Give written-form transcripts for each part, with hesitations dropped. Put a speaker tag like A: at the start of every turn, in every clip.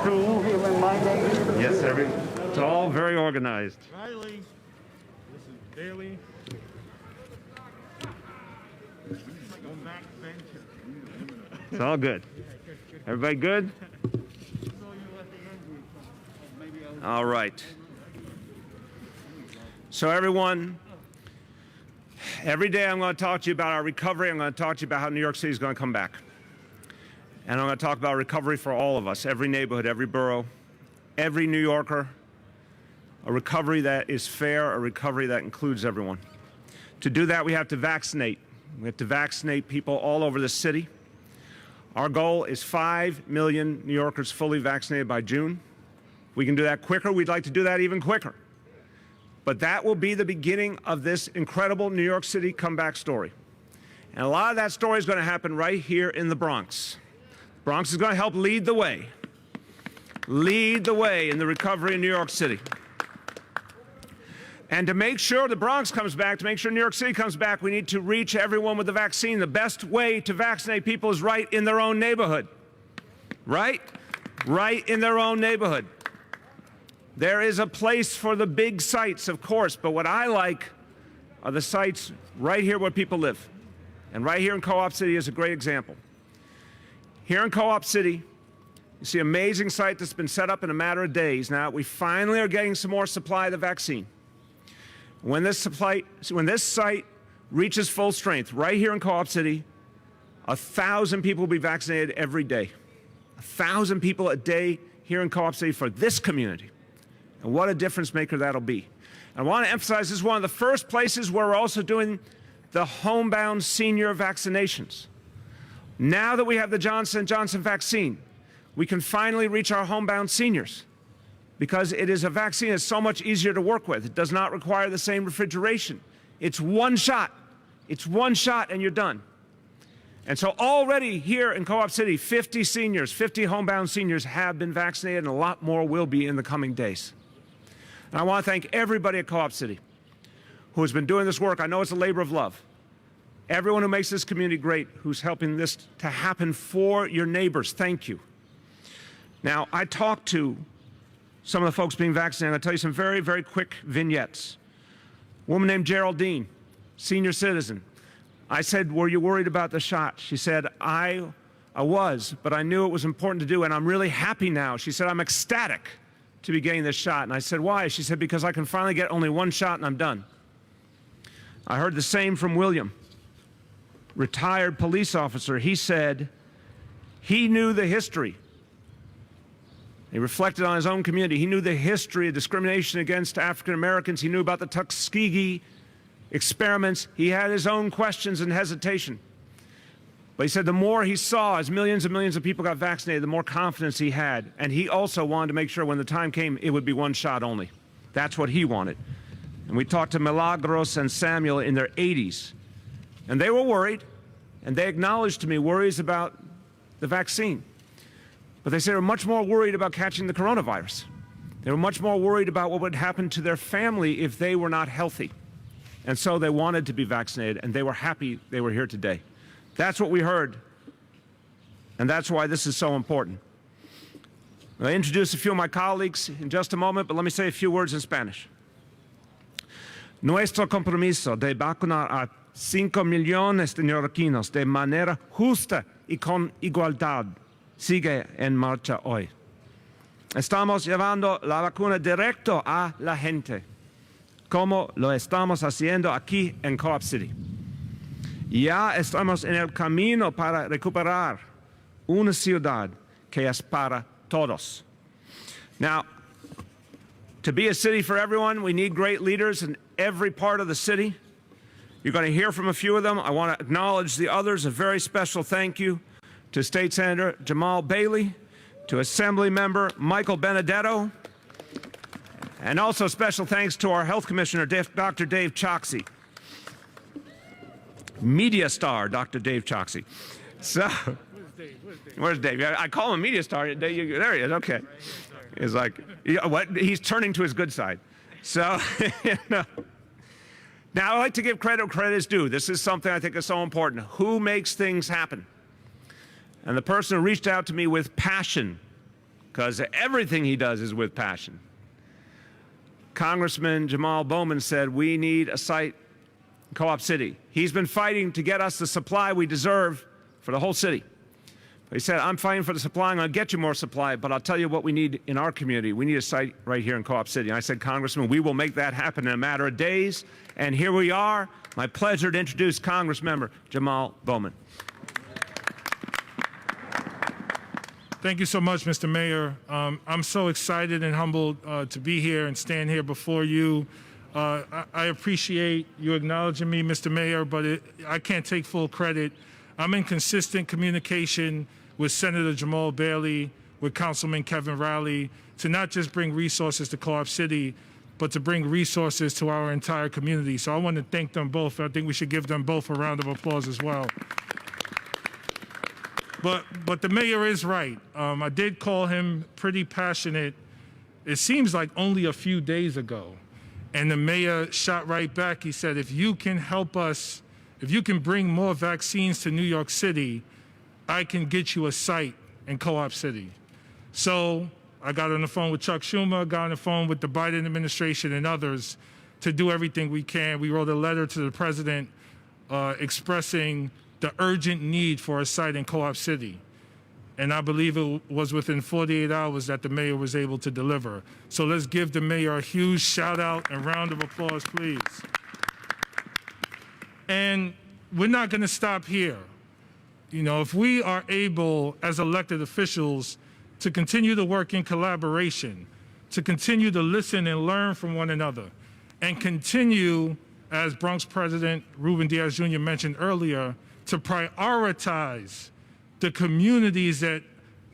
A: through reminding.
B: Yes, it's all very organized.
C: Riley, this is Bailey. Go back bench.
B: It's all good. Everybody good? All right. So everyone, every day I'm going to talk to you about our recovery. I'm going to talk to you about how New York City is going to come back. And I'm going to talk about recovery for all of us, every neighborhood, every borough, every New Yorker, a recovery that is fair, a recovery that includes everyone. To do that, we have to vaccinate. We have to vaccinate people all over the city. Our goal is 5 million New Yorkers fully vaccinated by June. If we can do that quicker, we'd like to do that even quicker. But that will be the beginning of this incredible New York City comeback story. And a lot of that story is going to happen right here in the Bronx. The Bronx is going to help lead the way in the recovery in New York City. And to make sure the Bronx comes back, to make sure New York City comes back, we need to reach everyone with the vaccine. The best way to vaccinate people is right in their own neighborhood. Right in their own neighborhood. There is a place for the big sites, of course, but what I like are the sites right here where people live. And right here in Co-op City is a great example. Here in Co-op City, you see an amazing site that's been set up in a matter of days. Now, we finally are getting some more supply of the vaccine. When this site reaches full strength, right here in Co-op City, 1,000 people will be vaccinated every day. 1,000 people a day here in Co-op City for this community. And what a difference maker that'll be. I want to emphasize this is one of the first places where we're also doing the homebound senior vaccinations. Now that we have the Johnson & Johnson vaccine, we can finally reach our homebound seniors because it is a vaccine that's so much easier to work with. It does not require the same refrigeration. It's one shot. It's one shot and you're done. And so already here in Co-op City, 50 seniors, 50 homebound seniors have been vaccinated and a lot more will be in the coming days. And I want to thank everybody at Co-op City who has been doing this work. I know it's a labor of love. Everyone who makes this community great, who's helping this to happen for your neighbors, thank you. Now, I talked to some of the folks being vaccinated. I'll tell you some very, very quick vignettes. A woman named Geraldine, senior citizen. I said, were you worried about the shot? She said, I was, but I knew it was important to do, and I'm really happy now. She said, I'm ecstatic to be getting this shot. And I said, why? She said, because I can finally get only one shot and I'm done. I heard the same from William, retired police officer. He said he knew the history. He reflected on his own community. He knew the history of discrimination against African Americans. He knew about the Tuskegee experiments. He had his own questions and hesitation. But he said the more he saw as millions and millions of people got vaccinated, the more confidence he had. And he also wanted to make sure when the time came, it would be one shot only. That's what he wanted. And we talked to Milagros and Samuel in their 80s. And they were worried, and they acknowledged to me worries about the vaccine. But they said they were much more worried about catching the coronavirus. They were much more worried about what would happen to their family if they were not healthy. And so they wanted to be vaccinated, and they were happy they were here today. That's what we heard, and that's why this is so important. I'll introduce a few of my colleagues in just a moment, but let me say a few words in Spanish. Nuestro compromiso de vacunar a 5 millones de neoyorquinos de manera justa y con igualdad sigue en marcha hoy. Estamos llevando la vacuna directo a la gente, como lo estamos haciendo aquí en Co-op City. Ya estamos en el camino para recuperar una ciudad que es para todos. Now, to be a city for everyone, we need great leaders in every part of the city. You're going to hear from a few of them. I want to acknowledge the others. A very special thank you to State Senator Jamal Bailey, to Assembly Member Michael Benedetto, and also special thanks to our Health Commissioner, Dr. Dave Choksi. Media star, Dr. Dave Choksi. So, where's Dave? I call him a media star. There he is. Okay. He's like, what? He's turning to his good side. So, you know. Now, I like to give credit where credit is due. This is something I think is so important. Who makes things happen? And the person who reached out to me with passion because everything he does is with passion. Congressman Jamal Bowman said we need a site in Co-op City. He's been fighting to get us the supply we deserve for the whole city. He said, I'm fighting for the supply, I'm going to get you more supply, but I'll tell you what we need in our community. We need a site right here in Co-op City. And I said, Congressman, we will make that happen in a matter of days. And here we are. My pleasure to introduce Congressmember Jamal Bowman.
A: Thank you so much, Mr. Mayor. I'm so excited and humbled to be here and stand here before you. I appreciate you acknowledging me, Mr. Mayor, but I can't take full credit. I'm in consistent communication with Senator Jamal Bailey, with Councilman Kevin Riley, to not just bring resources to Co-op City, but to bring resources to our entire community. So I want to thank them both. I think we should give them both a round of applause as well. But the mayor is right. I did call him pretty passionate. It seems like only a few days ago. And the mayor shot right back. He said, if you can help us, if you can bring more vaccines to New York City, I can get you a site in Co-op City. So I got on the phone with Chuck Schumer, got on the phone with the Biden administration and others to do everything we can. We wrote a letter to the president expressing the urgent need for a site in Co-op City. And I believe it was within 48 hours that the mayor was able to deliver. So let's give the mayor a huge shout out and round of applause, please. And we're not going to stop here. You know, if we are able as elected officials to continue to work in collaboration, to continue to listen and learn from one another, and continue, as Bronx President Ruben Diaz Jr. mentioned earlier, to prioritize the communities that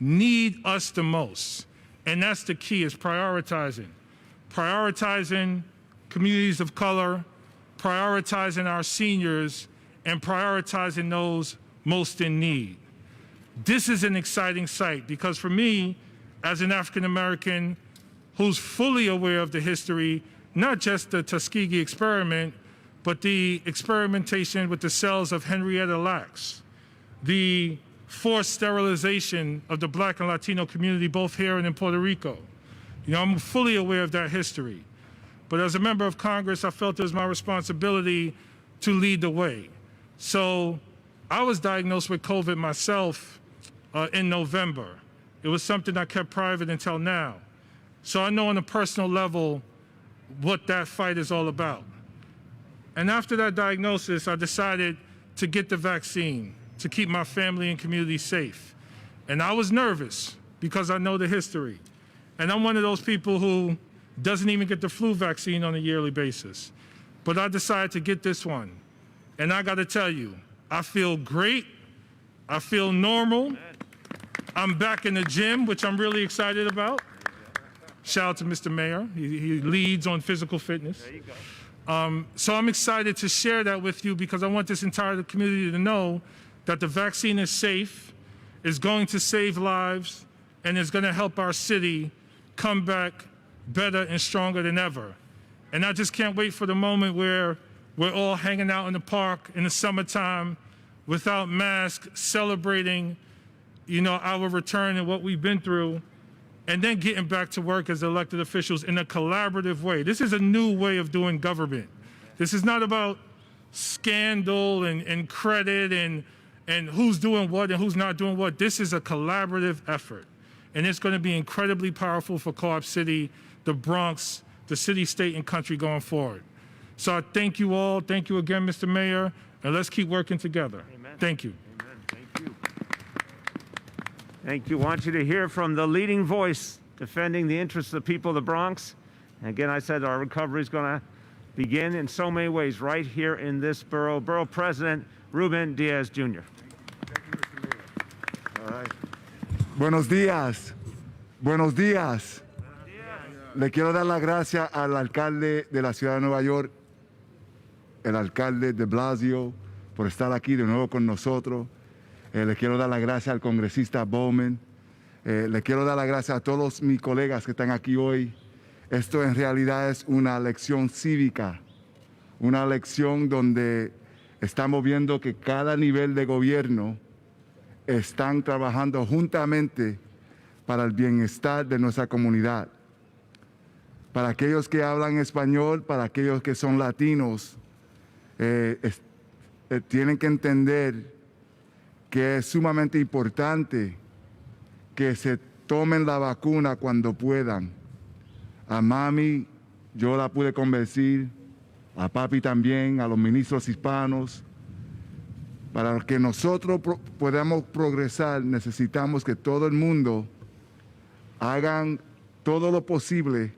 A: need us the most. And that's the key, is prioritizing. Prioritizing communities of color, prioritizing our seniors, and prioritizing those most in need. This is an exciting site because for me, as an African American who's fully aware of the history, not just the Tuskegee experiment, but the experimentation with the cells of Henrietta Lacks, the forced sterilization of the Black and Latino community, both here and in Puerto Rico. You know, I'm fully aware of that history. But as a member of Congress, I felt it was my responsibility to lead the way. So I was diagnosed with COVID myself in November. It was something I kept private until now. So I know on a personal level what that fight is all about. And after that diagnosis, I decided to get the vaccine to keep my family and community safe. And I was nervous because I know the history. And I'm one of those people who doesn't even get the flu vaccine on a yearly basis. But I decided to get this one. And I gotta tell you, I feel great. I feel normal. I'm back in the gym, which I'm really excited about. Shout out to Mr. Mayor. He leads on physical fitness.
B: There you go.
A: So I'm excited to share that with you because I want this entire community to know that the vaccine is safe, is going to save lives, and is going to help our city come back better and stronger than ever. And I just can't wait for the moment where we're all hanging out in the park in the summertime without masks, celebrating, you know, our return and what we've been through, and then getting back to work as elected officials in a collaborative way. This is a new way of doing government. This is not about scandal and credit and who's doing what and who's not doing what. This is a collaborative effort. And it's going to be incredibly powerful for Co-op City, the Bronx, the city, state, and country going forward. So I thank you all. Thank you again, Mr. Mayor. And let's keep working together.
B: Amen.
A: Thank you.
B: Amen. Thank you. Thank you. I want you to hear from the leading voice defending the interests of the people of the Bronx. And again, I said our recovery is going to begin in so many ways right here in this borough. Borough President Ruben Diaz Jr.
C: Thank you, Mr. Mayor.
D: All right. Buenos días. Buenos días. Le quiero dar las gracias al alcalde de la ciudad de Nueva York, el alcalde de Blasio, por estar aquí de nuevo con nosotros. Le quiero dar las gracias al congresista Bowman. Le quiero dar las gracias a todos mis colegas que están aquí hoy. Esto en realidad es una lección cívica, una lección donde estamos viendo que cada nivel de gobierno están trabajando juntamente para el bienestar de nuestra comunidad. Para aquellos que hablan español, para aquellos que son latinos, tienen que entender que es sumamente importante que se tomen la vacuna cuando puedan. A mami yo la pude convencer, a papi también, a los ministros hispanos. Para que nosotros podamos progresar, necesitamos que todo el mundo hagan todo lo posible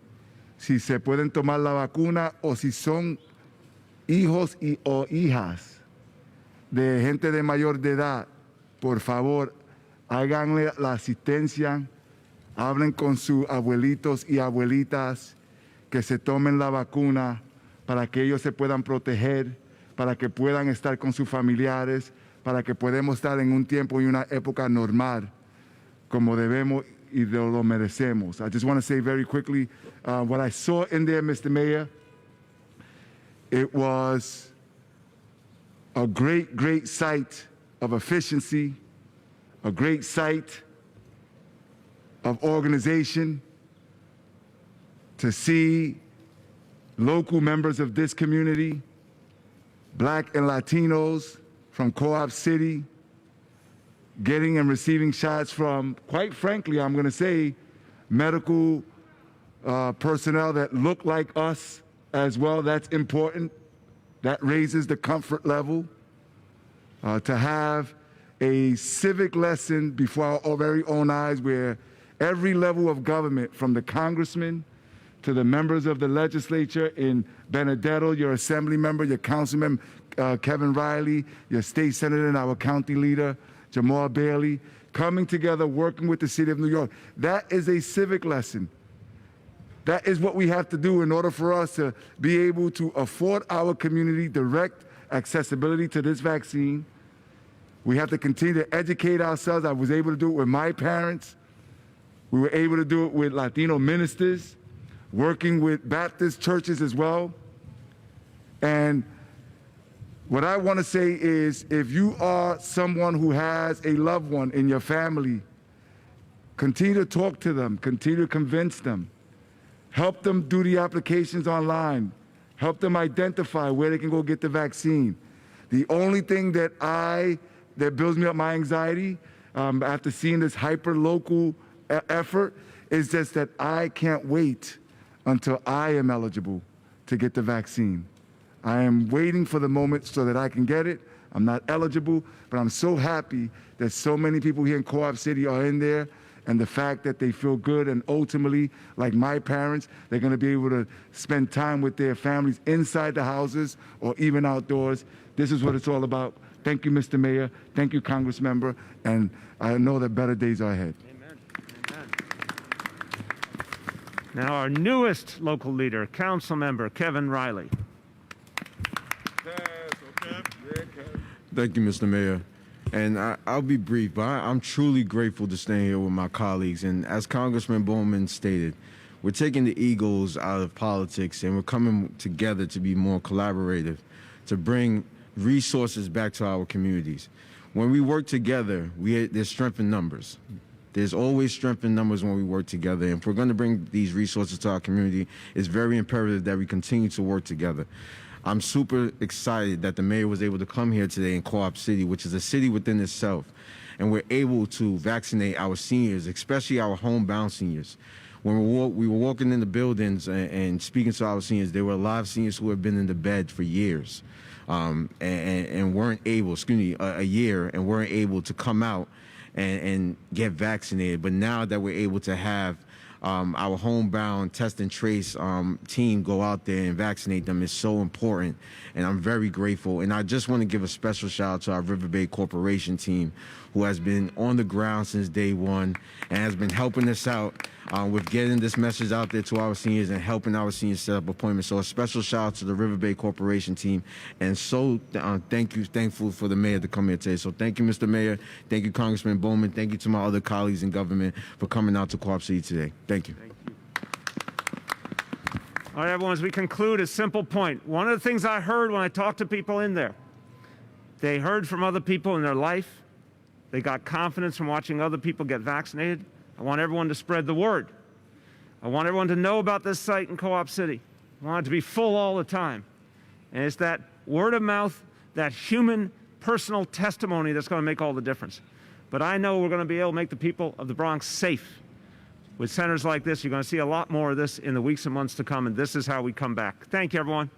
D: si se pueden tomar la vacuna o si son hijos o hijas de gente de mayor de edad. Por favor, háganle la asistencia, hablen con sus abuelitos y abuelitas que se tomen la vacuna para que ellos se puedan proteger, para que puedan estar con sus familiares, para que podamos estar en un tiempo y una época normal como debemos y lo merecemos. I just want to say very quickly, what I saw in there, Mr. Mayor, it was a great, great sight of efficiency, a great sight of organization, to see local members of this community, Black and Latinos from Co-op City, getting and receiving shots from, quite frankly, I'm going to say, medical personnel that look like us as well. That's important. That raises the comfort level. To have a civic lesson before our very own eyes where every level of government, from the congressman to the members of the legislature in Benedetto, your assembly member, your councilman, Kevin Riley, your state senator and our county leader, Jamal Bailey, coming together, working with the city of New York. That is a civic lesson. That is what we have to do in order for us to be able to afford our community direct accessibility to this vaccine. We have to continue to educate ourselves. I was able to do it with my parents. We were able to do it with Latino ministers, working with Baptist churches as well. And what I want to say is, if you are someone who has a loved one in your family, continue to talk to them, continue to convince them, help them do the applications online, help them identify where they can go get the vaccine. The only thing that builds me up my anxiety after seeing this hyper-local effort is just that I can't wait until I am eligible to get the vaccine. I am waiting for the moment so that I can get it. I'm not eligible, but I'm so happy that so many people here in Co-op City are in there, and the fact that they feel good, and ultimately, like my parents, they're going to be able to spend time with their families inside the houses or even outdoors. This is what it's all about. Thank you, Mr. Mayor. Thank you, Congressmember, and I know that better days are ahead.
B: Amen. Amen. Now our newest local leader, Council Member Kevin Riley.
E: Thank you, Mr. Mayor. And I'll be brief, but I'm truly grateful to stand here with my colleagues. And as Congressman Bowman stated, we're taking the egos out of politics and we're coming together to be more collaborative, to bring resources back to our communities. When we work together, there's strength in numbers. There's always strength in numbers when we work together. And if we're going to bring these resources to our community, it's very imperative that we continue to work together. I'm super excited that the mayor was able to come here today in Co-op City, which is a city within itself, and we're able to vaccinate our seniors, especially our homebound seniors. When we were walking in the buildings and speaking to our seniors, there were a lot of seniors who have been in the bed for years and weren't able, a year, and weren't able to come out and get vaccinated. But now that we're able to have our homebound test and trace team go out there and vaccinate them is so important, and I'm very grateful. And I just want to give a special shout out to our River Bay Corporation team, who has been on the ground since day one and has been helping us out with getting this message out there to our seniors and helping our seniors set up appointments. So a special shout out to the River Bay Corporation team, and so thankful for the mayor to come here today. So thank you, Mr. Mayor. Thank you, Congressman Bowman. Thank you to my other colleagues in government for coming out to Co-op City today. Thank you.
B: All right, everyone, as we conclude, a simple point. One of the things I heard when I talked to people in there, they heard from other people in their life. They got confidence from watching other people get vaccinated. I want everyone to spread the word. I want everyone to know about this site in Co-op City. I want it to be full all the time. And it's that word of mouth, that human, personal testimony that's going to make all the difference. But I know we're going to be able to make the people of the Bronx safe. With centers like this, you're going to see a lot more of this in the weeks and months to come, and this is how we come back. Thank you, everyone.